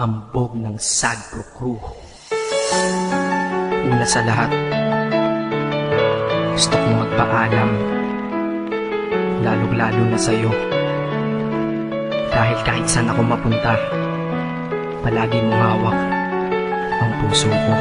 hambog ng Sagpro Crew. Una sa lahat, gusto kong magpaalam, lalong-lalo na sa'yo. Dahil kahit saan ako mapunta, palagi mong hawak ang puso ko.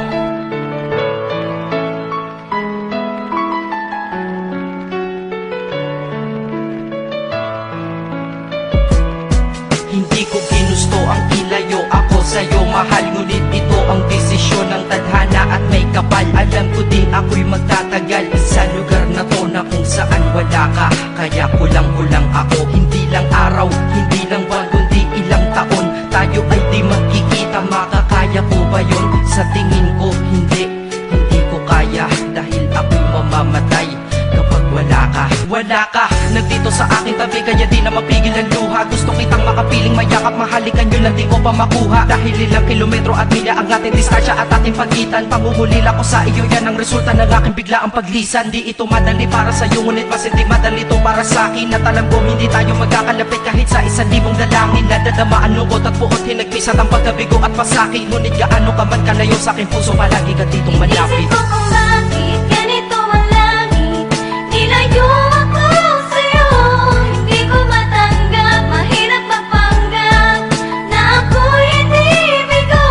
Hindi ko ginusto ang ilayo ako sa'yo, mahal. Ngunit ito ang desisyon ng tadhana at may kapal. Alam ko di ako'y magtatagal sa lugar na to na kung saan wala ka. Kaya kulang-kulang ako, hindi lang araw, hindi lang buwan, kundi ilang taon. Tayo ay di magkikita, makakaya ko ba yun? Sa tingin ko hindi ko kaya. Dahil ako'y mamamatay kapag wala ka. Wala ka, nandito sa aking tabi, kaya di na mapigil ang luha. Gusto kitang makapiling, mayakap, mahalikan yun lang di ko pa makuha. Dahil ilang kilometro at milya ang ating distansya at ating pagitan. Pangungulila ko sa iyo, yan ang resulta ng aking biglaang paglisan. Di ito madali para sa'yo, ngunit mas hindi madali ito para sa'kin. At alam ko hindi tayo magkakalapit kahit sa 1,000 dalangin. Nadadama ang lungkot at puot, hinagpisat ang pagkabigo at pasakit. Ngunit gaano ka man kalayo sa aking puso, palagi ka ditong malapit. Isip ko kung bakit ganito ang langit, nilayo ako sa'yo. Hindi ko matanggap, mahirap mapanggap na ako'y hindi bigo.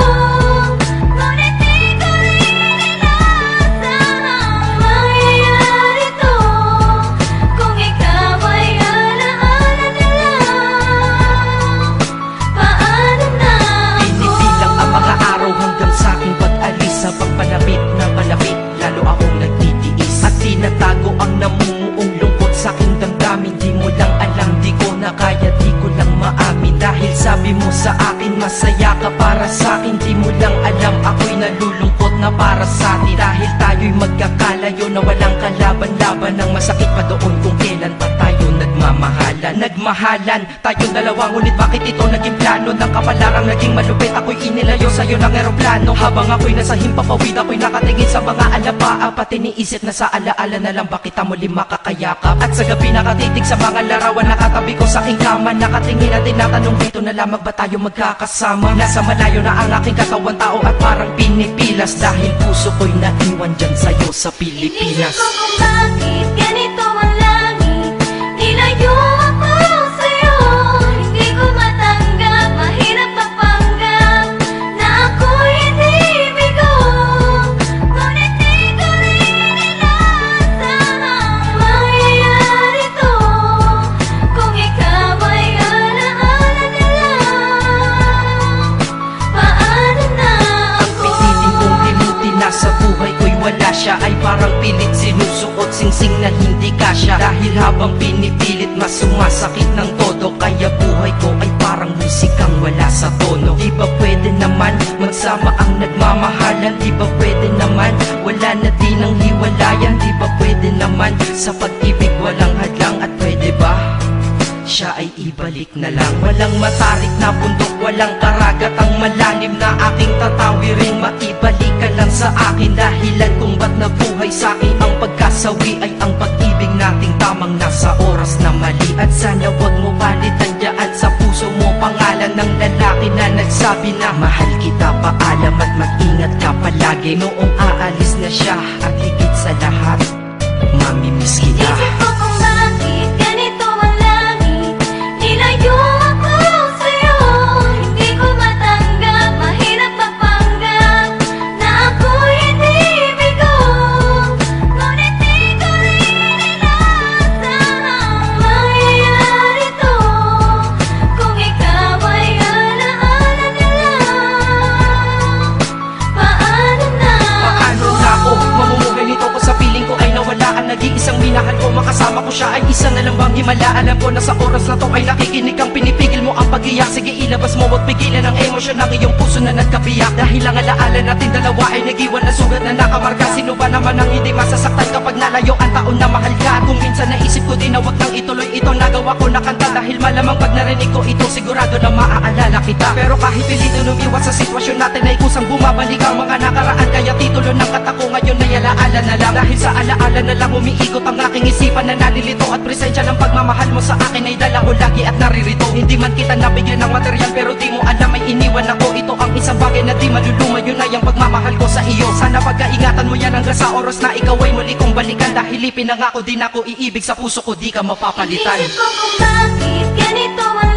Ngunit di ko rin inaasahang mangyayari to. Kung ikaw ay alaala na lang, paano na ako? Pinipilang ang mga araw hanggang sa aking pag-alis. Sa pagpalapit na palapit, lalo akong nagtitiis. At tinatago ang namumuong lungkot sa aking damdamin. Di mo lang alam, di ko na kaya, di ko lang maamin. Dahil sabi mo sa akin, masaya ka para sa akin. Di mo lang alam, ako'y nalulungkot na para sa atin. Dahil tayo'y magkakalayo na walang kalaban-laban. Ang masakit pa doon kung kailan pa tayo nagmahalan tayong dalawa, ngunit bakit ito naging plano? Ng kapalarang naging malupit, ako'y inilayo sa'yo ng eroplano. Habang ako'y nasa himpapawid, ako'y nakatingin sa mga alapaa. Pati niisip na sa alaala na lang, bakit muli makakayakap? At sa gabi nakatitig sa mga larawan, nakatabi ko sa aking kama. Nakatingin at tinatanong, dito na lamang ba tayo magkakasama? Nasa malayo na ang aking katawan, tao at parang pinipilas. Dahil puso ko'y naiwan dyan sa'yo sa Pilipinas. Inisip ko kung bakit ganito ang langit, nilayo ako sa'yo. Hindi ko matanggap, mahirap mapanggap na ako'y hindi bigo. Ngunit di ko rin inaasahang mangyayari to. Kung ikaw ay alaala na lang, paano na Ang ako? piniling kong limutin na sa buhay ko'y wala siya, ay parang pilit sinusuot, singsing na hindi kasya. Dahil habang pinipilit, mas sumasakit ng todo. Kaya buhay ko ay parang musikang wala sa tono. Di ba pwede naman magsama ang nagmamahalan? Di ba pwede naman wala na din ang hiwalayan? Di ba pwede naman sa pag-ibig walang hadlang? At pwede ba siya ay ibalik na lang? Walang matarik na bundok, walang karagat ang malalim na aking tatawirin. Maibalik ka lang sa akin, dahilan kung ba't nabuhay sa akin ang pagkasawi ay ang pag-ibig nating tamang nasa oras na mali. At sana wag mo palitan dyan sa puso mo pangalan ng lalaki na nagsabi na mahal kita, paalam at mag-ingat ka palagi. Noong aalis na siya at higit sa lahat, mamimiss kita. Isip ko kung bakit ganito ang langit, nilayo ako sa'yo. Hindi ko matanggap, mahirap mapanggap na ako'y hindi bigo. Ngunit di ko rin inaasahang mangyayari to. Kung ikaw ay alaala na lang, paano na Paano na ako mamumuhay nito ko sa piling ko ay nawala ang nag-iisang minahal ko? Makasama ko siya ay isa na lang bang himala? Alam ko na sa oras na to ay nakikinig kang pinipigil mo ang pag-iyak. Sige ilabas mo at pigilan ang emosyon ng iyong puso na nagkabiyak. Dahil ang alaala natin dalawa ay nag-iwan na sugat na nakamarka. Sino ba naman ang hindi masasaktan kapag nalayo ang taon na mahal ka? Kung minsan naisip ko din na wag nang ituloy ito, nagawa ko na kanta. Dahil malamang pag narinig ko ito, sigurado na maaalala kita. Pero kahit pilito lumiwas sa sitwasyon natin ay kusang bumabalik ang mga nakaraan. Kaya titulo ng kata ko ngayon ay alaala na lang. Dahil sa alaala na lang umiikot ang aking isipan na nalilito. At presensya ng pagmamahal mo sa akin ay dala ko lagi at naririto. Hindi man kita nabigyan ng material, pero di mo alam ay iniwan ako. Ito ang isang bagay na di maluluma, yun ay ang pagmamahal ko sa iyo. Sana pagkaingatan mo yan hanggang sa oras na ikaw ay muli kong balikan. Dahil ipinangako din ako iibig sa puso ko, di ka mapapalitan. Inisip ko kung bakit ganito ang